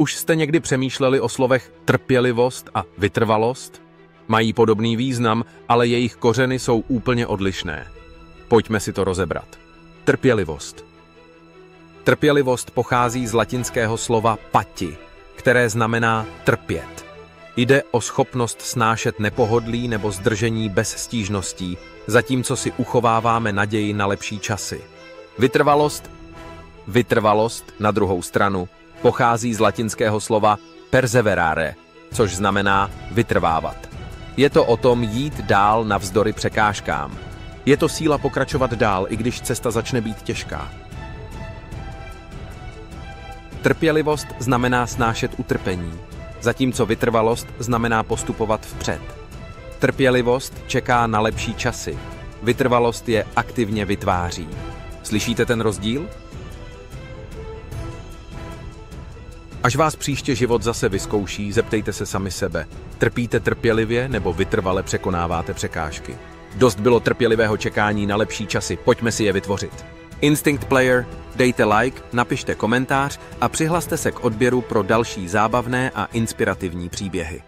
Už jste někdy přemýšleli o slovech trpělivost a vytrvalost? Mají podobný význam, ale jejich kořeny jsou úplně odlišné. Pojďme si to rozebrat. Trpělivost. Trpělivost pochází z latinského slova pati, které znamená trpět. Jde o schopnost snášet nepohodlí nebo zdržení bez stížností, zatímco si uchováváme naději na lepší časy. Vytrvalost, na druhou stranu, pochází z latinského slova perseverare, což znamená vytrvávat. Je to o tom jít dál navzdory překážkám. Je to síla pokračovat dál, i když cesta začne být těžká. Trpělivost znamená snášet utrpení, zatímco vytrvalost znamená postupovat vpřed. Trpělivost čeká na lepší časy, vytrvalost je aktivně vytváří. Slyšíte ten rozdíl? Až vás příště život zase vyzkouší, zeptejte se sami sebe. Trpíte trpělivě nebo vytrvale překonáváte překážky? Dost bylo trpělivého čekání na lepší časy, pojďme si je vytvořit. Instinct Player, dejte like, napište komentář a přihlaste se k odběru pro další zábavné a inspirativní příběhy.